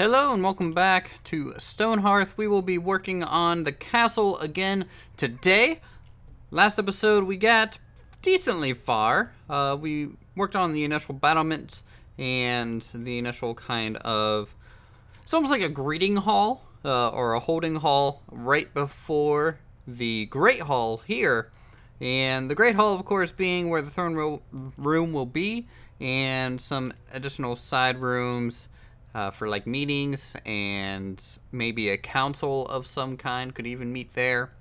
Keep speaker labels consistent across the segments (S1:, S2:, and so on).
S1: Hello and welcome back to Stonehearth. We will be working on the castle again today. Last episode we got decently far. We worked on the initial battlements and the initial kind of... It's almost like a greeting hall or a holding hall right before the Great Hall here. And the Great Hall, of course, being where the throne room will be, and some additional side rooms for like meetings, and maybe a council of some kind could even meet there.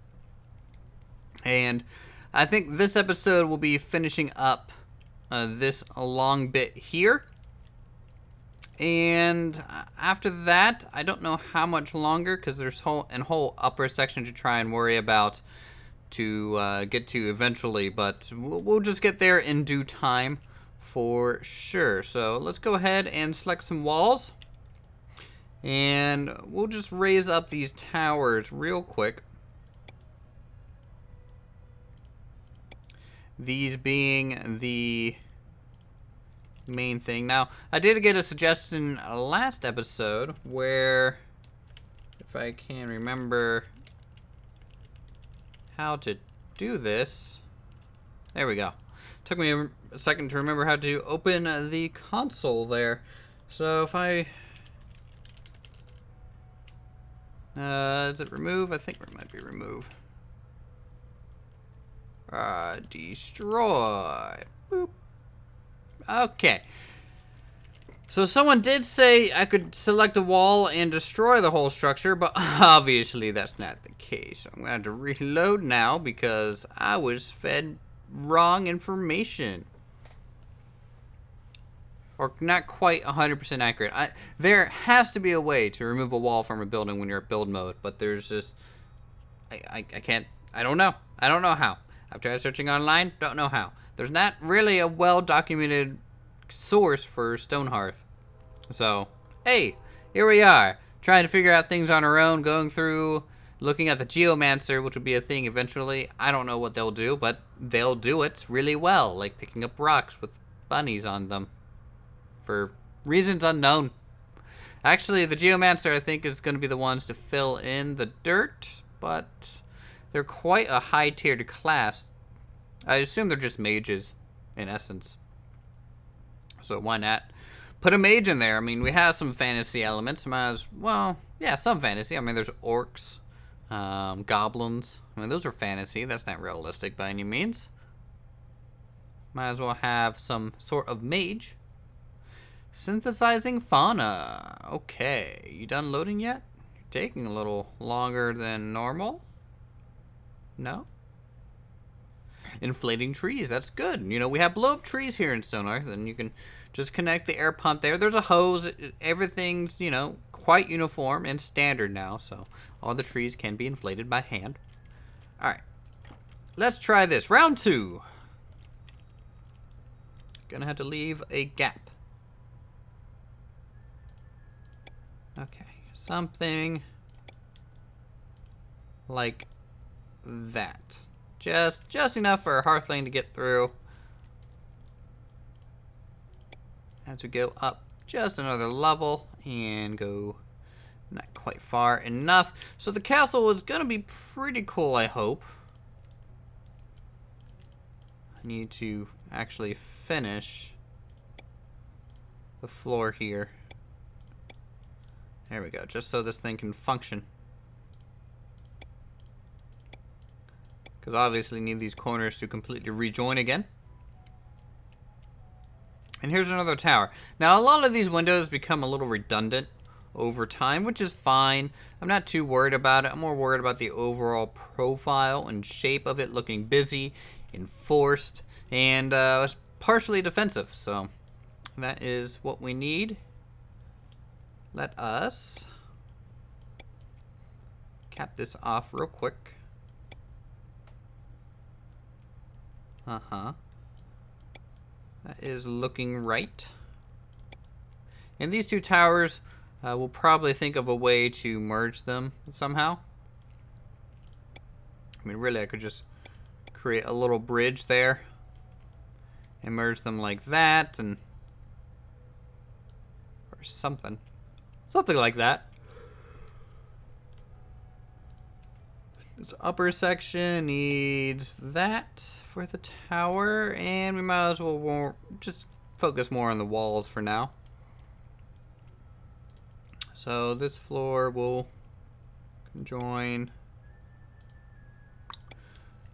S1: And I think this episode will be finishing up this long bit here. And after that, I don't know how much longer, because there's a whole upper section to try and worry about to get to eventually, but we'll just get there in due time for sure. So let's go ahead and select some walls, and we'll just raise up these towers real quick. These being the main thing. Now, I did get a suggestion last episode where, if I can remember how to do this, there we go. Took me a second to remember how to open the console there. So if I is it remove? I think it might be remove. Destroy. Boop. Okay. So someone did say I could select a wall and destroy the whole structure, but obviously that's not the case. I'm going to have to reload now because I was fed wrong information. Or not quite 100% accurate. There has to be a way to remove a wall from a building when you're at build mode, but there's just... I can't... I don't know. I don't know how. I've tried searching online, don't know how. There's not really a well-documented source for Stonehearth. So, hey, here we are, trying to figure out things on our own, going through, looking at the Geomancer, which will be a thing eventually. I don't know what they'll do, but they'll do it really well, like picking up rocks with bunnies on them, for reasons unknown. Actually, the Geomancer, I think, is going to be the ones to fill in the dirt, but they're quite a high-tiered class. I assume they're just mages, in essence. So why not put a mage in there? I mean, we have some fantasy elements. Might as well, yeah, some fantasy. I mean, there's orcs, goblins. I mean, those are fantasy. That's not realistic by any means. Might as well have some sort of mage. Synthesizing fauna. Okay, you done loading yet? You're taking a little longer than normal. No? Inflating trees, that's good. You know, we have blow up trees here in Stonehearth, and you can just connect the air pump there. There's a hose. Everything's, you know, quite uniform and standard now, so all the trees can be inflated by hand. Alright, let's try this. Round 2. Gonna have to leave a gap. Okay, something like that. Just enough for a Hearthling to get through. As we go up just another level and go not quite far enough. So the castle is going to be pretty cool, I hope. I need to actually finish the floor here. There we go, just so this thing can function. Because obviously need these corners to completely rejoin again. And here's another tower. Now, a lot of these windows become a little redundant over time, which is fine. I'm not too worried about it. I'm more worried about the overall profile and shape of it looking busy, enforced, and partially defensive. So that is what we need. Let us cap this off real quick. That is looking right. And these two towers, we'll probably think of a way to merge them somehow. I mean, really, I could just create a little bridge there and merge them like that, and or something. Something like that. This upper section needs that for the tower, and we might as well just focus more on the walls for now. So this floor will join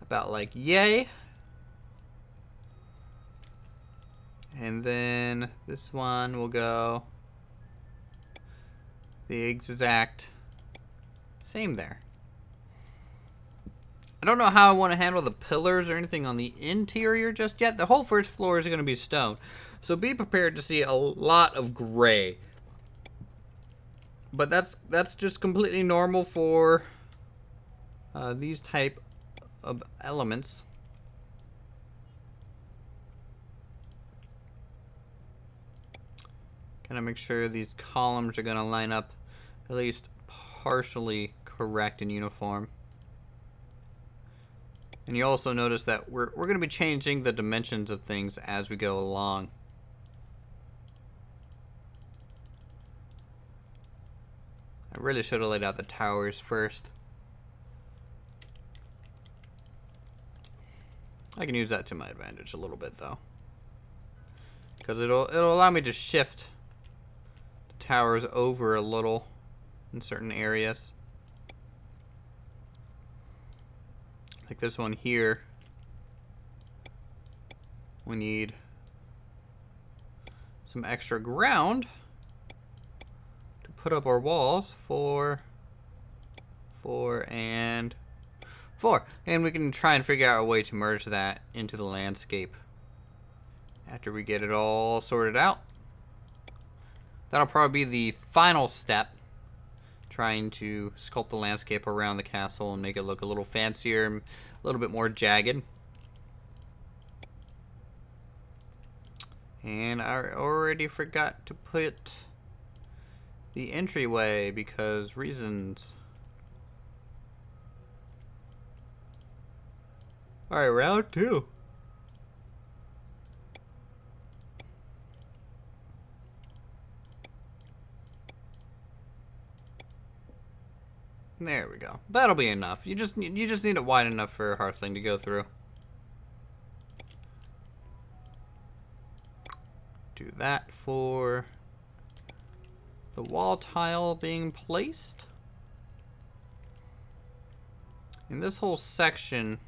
S1: about like yay. And then this one will go the exact same there. I don't know how I want to handle the pillars or anything on the interior just yet. The whole first floor is going to be stone. So be prepared to see a lot of gray. But that's just completely normal for these type of elements. Gonna make sure these columns are gonna line up at least partially correct and uniform. And you also notice that we're gonna be changing the dimensions of things as we go along. I really should have laid out the towers first. I can use that to my advantage a little bit though, because it'll allow me to shift the towers over a little in certain areas. Like this one here, we need some extra ground to put up our walls. 4, 4, and 4. And we can try and figure out a way to merge that into the landscape after we get it all sorted out. That'll probably be the final step, trying to sculpt the landscape around the castle and make it look a little fancier, a little bit more jagged. And I already forgot to put the entryway because reasons. Alright, round 2. There we go. That'll be enough. You just need it wide enough for a Hearthling to go through. Do that for the wall tile being placed. In this whole section,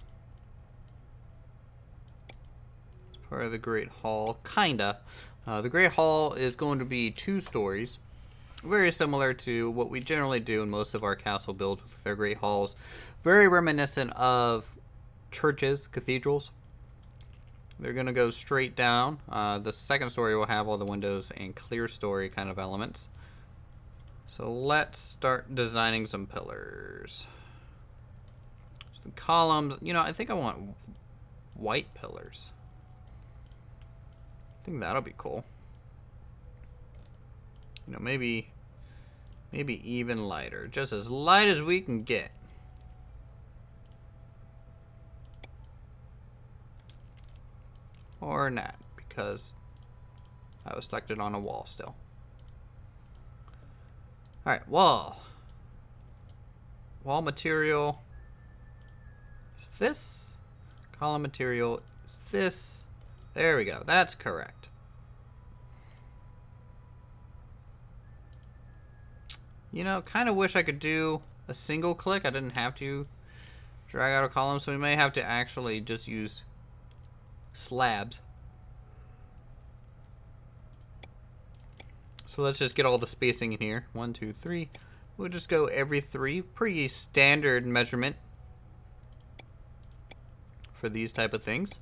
S1: it's part of the Great Hall, kinda. The Great Hall is going to be 2 stories. Very similar to what we generally do in most of our castle builds with their great halls. Very reminiscent of churches, cathedrals. They're going to go straight down. The second story will have all the windows and clear story kind of elements. So let's start designing some pillars. Some columns. You know, I think I want white pillars. I think that'll be cool. You know, maybe even lighter. Just as light as we can get. Or not, because I was stuck it on a wall still. Alright, wall. Wall material is this. Column material is this. There we go. That's correct. You know, kind of wish I could do a single click. I didn't have to drag out a column, so we may have to actually just use slabs. So let's just get all the spacing in here. 1, 2, 3. We'll just go every 3. Pretty standard measurement for these type of things.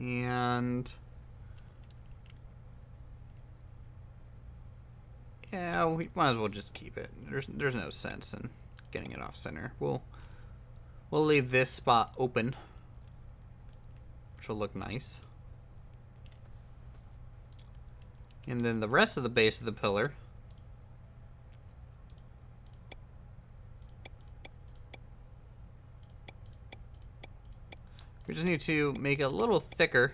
S1: And yeah, we might as well just keep it. There's no sense in getting it off center. We'll leave this spot open, which will look nice. And then the rest of the base of the pillar, we're just need to make it a little thicker.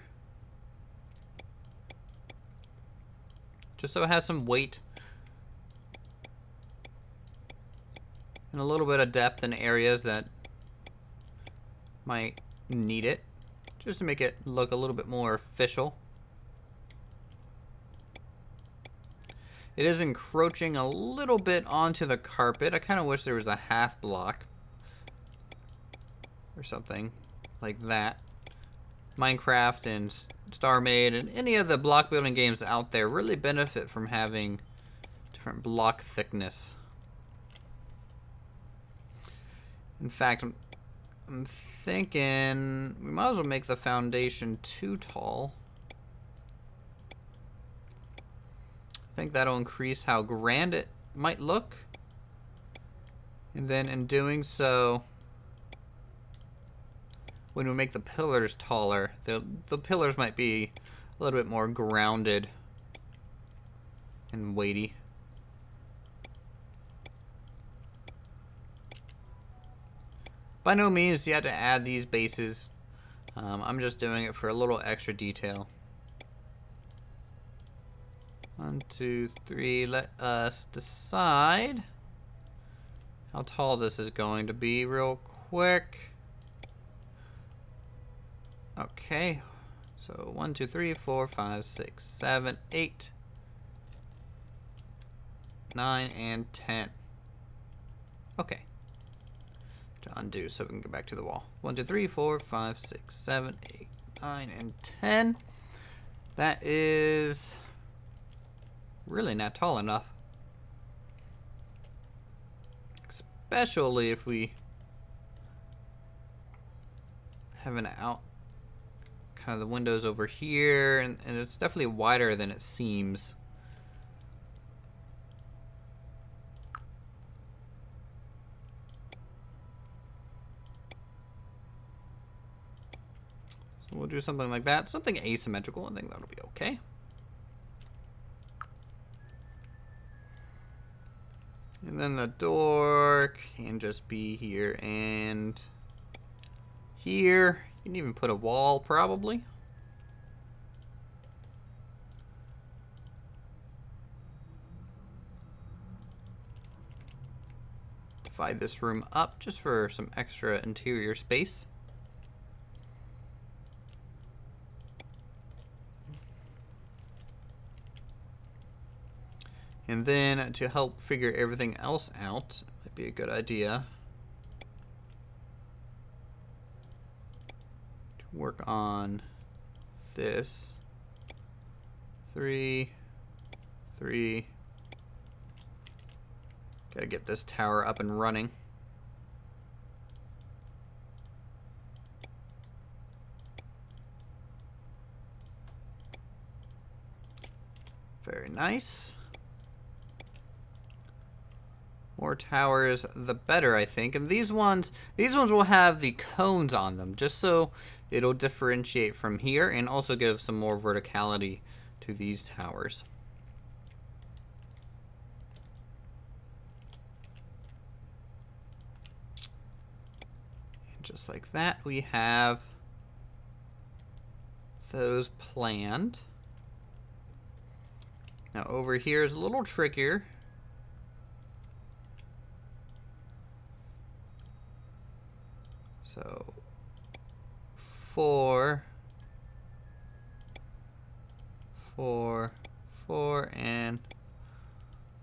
S1: Just so it has some weight. And a little bit of depth in areas that might need it. Just to make it look a little bit more official. It is encroaching a little bit onto the carpet. I kind of wish there was a half block. Or something like that. Minecraft and StarMade and any of the block building games out there really benefit from having different block thickness. In fact, I'm thinking we might as well make the foundation too tall. I think that'll increase how grand it might look. And then in doing so, when we make the pillars taller, the pillars might be a little bit more grounded and weighty. By no means do you have to add these bases. I'm just doing it for a little extra detail. 1, 2, 3. Let us decide how tall this is going to be real quick. Okay, so 1, 2, 3, 4, 5, 6, 7, 8, 9, and 10. Okay. To undo so we can get back to the wall. 1, 2, 3, 4, 5, 6, 7, 8, 9, and 10. That is really not tall enough. Especially if we have an out. Kind of the windows over here, and it's definitely wider than it seems. So we'll do something like that, something asymmetrical. I think that'll be okay. And then the door can just be here and here. You can even put a wall, probably. Divide this room up just for some extra interior space. And then to help figure everything else out, might be a good idea work on this. 3, 3. Gotta get this tower up and running. Very nice. More towers, the better, I think. And these ones will have the cones on them, just so it'll differentiate from here and also give some more verticality to these towers. And just like that, we have those planned. Now over here is a little trickier. So 4, 4, 4, and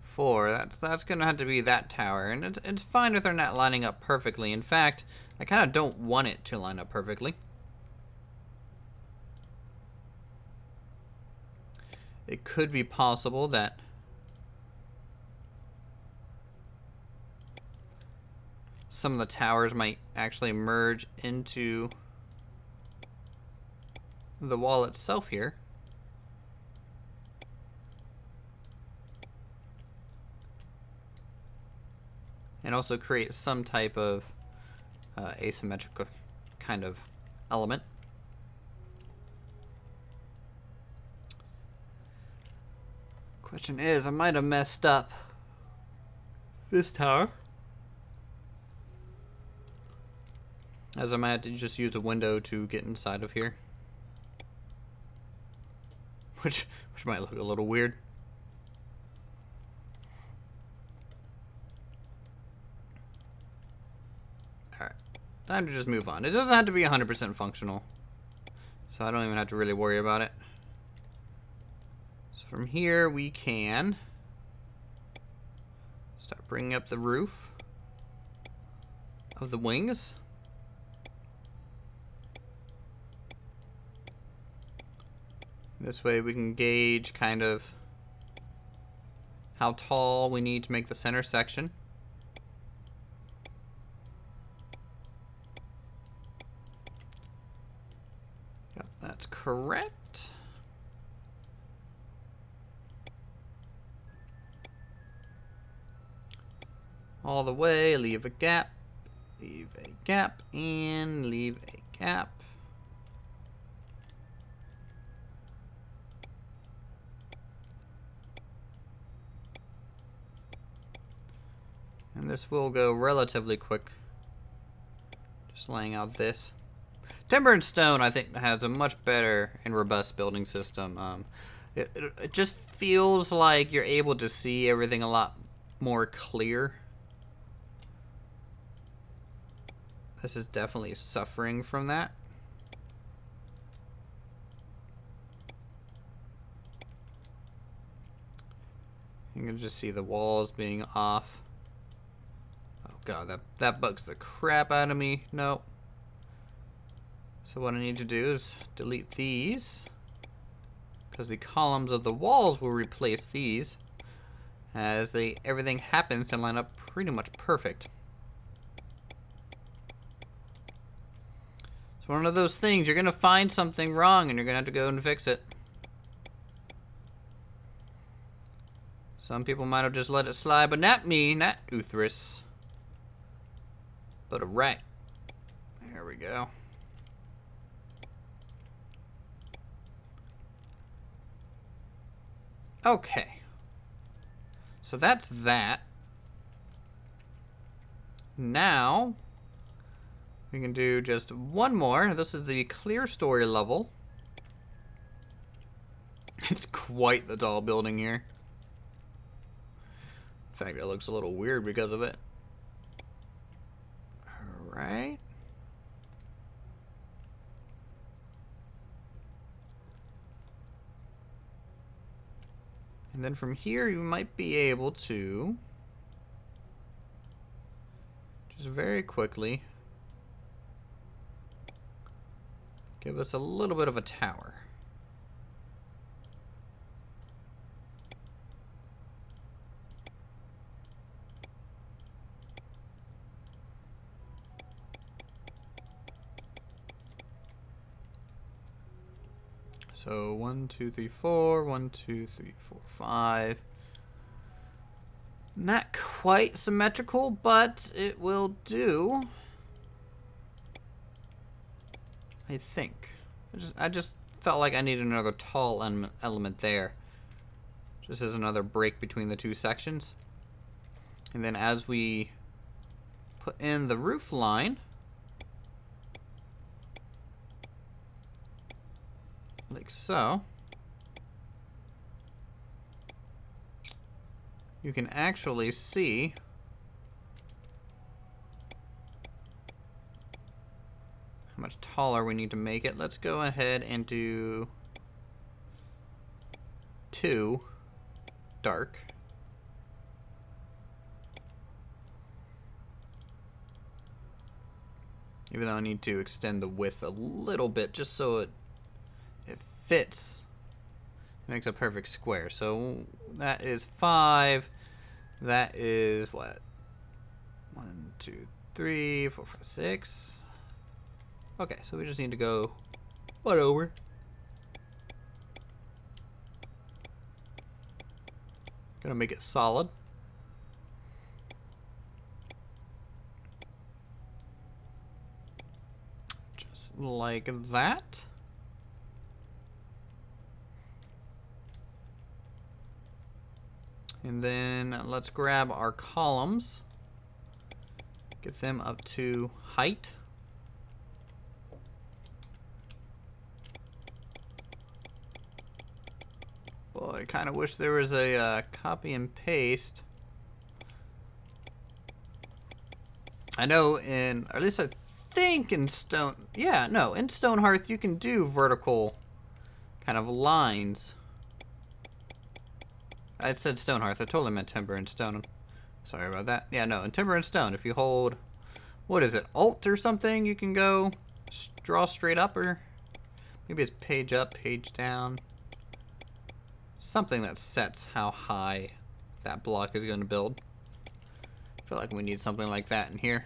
S1: 4. That's gonna have to be that tower, and it's fine if they're not lining up perfectly. In fact, I kind of don't want it to line up perfectly. It could be possible that some of the towers might actually merge into the wall itself here. And also create some type of asymmetrical kind of element. Question is, I might have messed up this tower. as I might have to just use a window to get inside of here. Which might look a little weird. Alright, time to just move on. It doesn't have to be 100% functional, so I don't even have to really worry about it. So from here we can start bringing up the roof of the wings. This way we can gauge kind of how tall we need to make the center section. Yep, that's correct. All the way, leave a gap, and leave a gap. And this will go relatively quick. Just laying out this. Timber and stone, I think, has a much better and robust building system. It just feels like you're able to see everything a lot more clear. This is definitely suffering from that. You can just see the walls being off. God, that bugs the crap out of me. Nope. So what I need to do is delete these, because the columns of the walls will replace these, as everything happens to line up pretty much perfect. It's one of those things, you're gonna find something wrong and you're gonna have to go and fix it. Some people might have just let it slide, but not me, not Uthris. But a rat. There we go. Okay. So that's that. Now, we can do just one more. This is the clear story level. It's quite the tall building here. In fact, it looks a little weird because of it. Right. And then from here you might be able to just very quickly give us a little bit of a tower. So 1, 2, 3, 4, 1, 2, 3, 4, 5. Not quite symmetrical, but it will do. I think. I just felt like I needed another tall element there. Just as another break between the two sections. And then as we put in the roof line, like so, you can actually see how much taller we need to make it. Let's go ahead and do 2 dark. Even though I need to extend the width a little bit just so it fits. It makes a perfect square. So that is 5. That is what? 1, 2, 3, 4, 5, 6. Okay, so we just need to go one over. Gonna make it solid. Just like that. And then let's grab our columns. Get them up to height. Well, I kind of wish there was a copy and paste. I know in, or at least I think in in Stonehearth you can do vertical kind of lines. I said Stonehearth, I totally meant Timber and Stone. Sorry about that. Yeah, no, in Timber and Stone, if you hold, what is it, Alt or something, you can go draw straight up, or maybe it's page up, page down. Something that sets how high that block is going to build. I feel like we need something like that in here.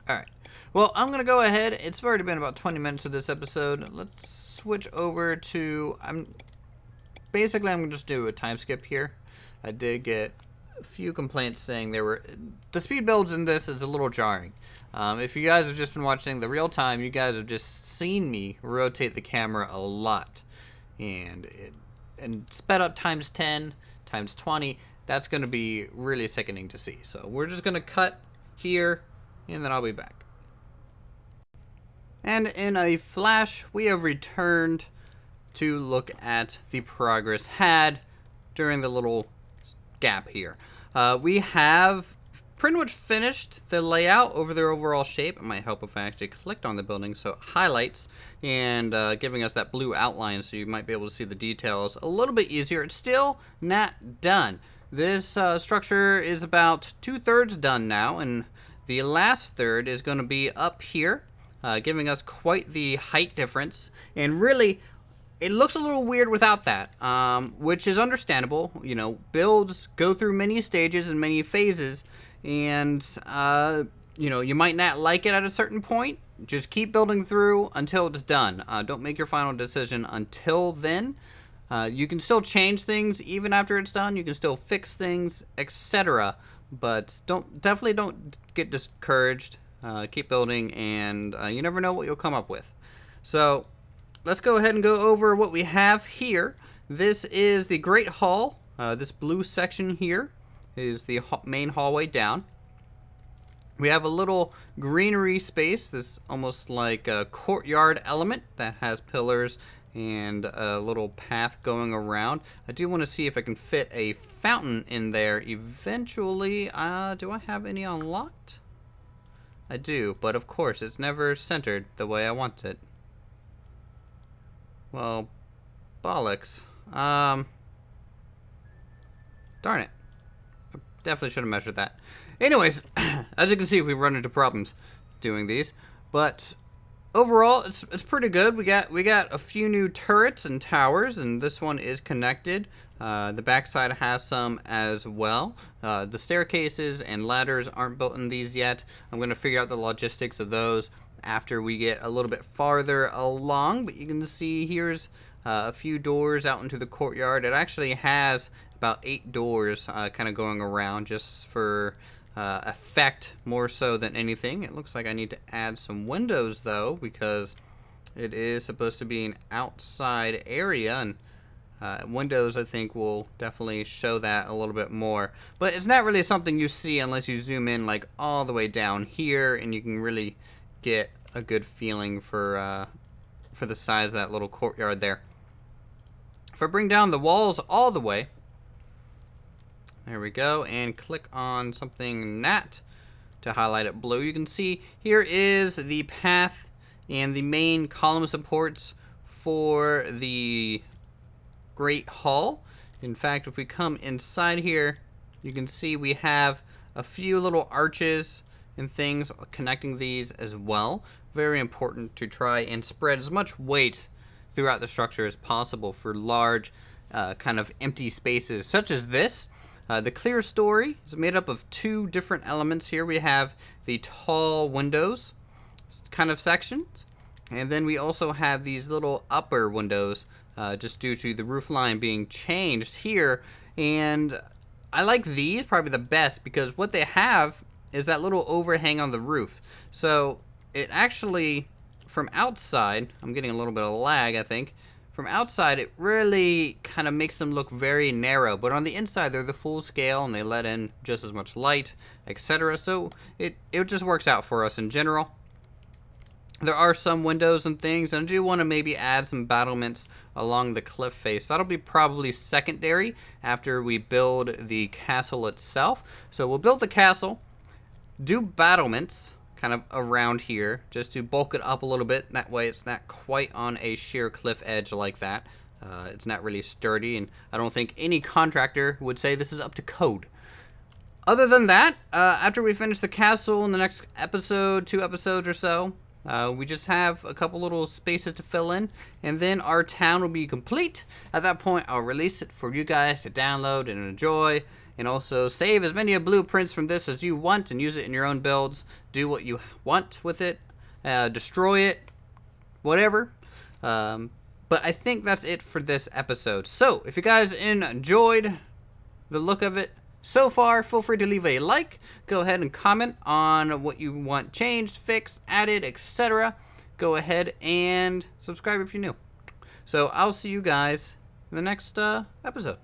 S1: Alright. Well, I'm going to go ahead. It's already been about 20 minutes of this episode. Let's switch over to... I'm going to just do a time skip here. I did get a few complaints saying the speed builds in this is a little jarring. If you guys have just been watching the real time, you guys have just seen me rotate the camera a lot. And sped up times 10, times 20, that's going to be really sickening to see. So we're just going to cut here, and then I'll be back. And in a flash, we have returned to look at the progress had during the little gap here. We have pretty much finished the layout over their overall shape. It might help if I actually clicked on the building, so it highlights and giving us that blue outline, so you might be able to see the details a little bit easier. It's still not done. This structure is about 2/3 done now, and the last third is going to be up here, giving us quite the height difference. And really, it looks a little weird without that, which is understandable. You know, builds go through many stages and many phases, and you know, you might not like it at a certain point. Just keep building through until it's done. Don't make your final decision until then. You can still change things even after it's done. You can still fix things, etc. But definitely don't get discouraged. Keep building, and you never know what you'll come up with. So let's go ahead and go over what we have here. This is the Great Hall. This blue section here is the main hallway down. We have a little greenery space, this almost like a courtyard element that has pillars and a little path going around. I do want to see if I can fit a fountain in there eventually. Do I have any unlocked? I do, but of course it's never centered the way I want it. Well, bollocks. Darn it. I definitely should have measured that. Anyways, as you can see, we run into problems doing these, but overall, it's pretty good. We got a few new turrets and towers, and this one is connected. The backside has some as well. The staircases and ladders aren't built in these yet. I'm going to figure out the logistics of those after we get a little bit farther along, but you can see here's a few doors out into the courtyard. It actually has about 8 doors kind of going around just for effect more so than anything. It looks like I need to add some windows though, because it is supposed to be an outside area, and windows I think will definitely show that a little bit more. But it's not really something you see unless you zoom in like all the way down here, and you can really get a good feeling for the size of that little courtyard there. If I bring down the walls all the way, there we go, and click on something not to highlight it blue, you can see here is the path and the main column supports for the Great Hall. In fact, if we come inside here, you can see we have a few little arches and things connecting these as well. Very important to try and spread as much weight throughout the structure as possible for large kind of empty spaces such as this. The clear story is made up of 2 different elements here. We have the tall windows kind of sections, and then we also have these little upper windows just due to the roof line being changed here. And I like these probably the best because what they have is that little overhang on the roof. So it actually, from outside, I'm getting a little bit of lag, I think. From outside, it really kind of makes them look very narrow, but on the inside, they're the full scale, and they let in just as much light, etc. So it just works out for us in general. There are some windows and things, and I do want to maybe add some battlements along the cliff face. That'll be probably secondary after we build the castle itself. So we'll build the castle, do battlements kind of around here, just to bulk it up a little bit. That way it's not quite on a sheer cliff edge like that. It's not really sturdy, and I don't think any contractor would say this is up to code. Other than that, after we finish the castle in the next episode, 2 episodes or so, we just have a couple little spaces to fill in, and then our town will be complete. At that point, I'll release it for you guys to download and enjoy, and also save as many blueprints from this as you want and use it in your own builds. Do what you want with it, destroy it, whatever. But I think that's it for this episode. So, if you guys enjoyed the look of it so far, feel free to leave a like. Go ahead and comment on what you want changed, fixed, added, etc. Go ahead and subscribe if you're new. So, I'll see you guys in the next episode.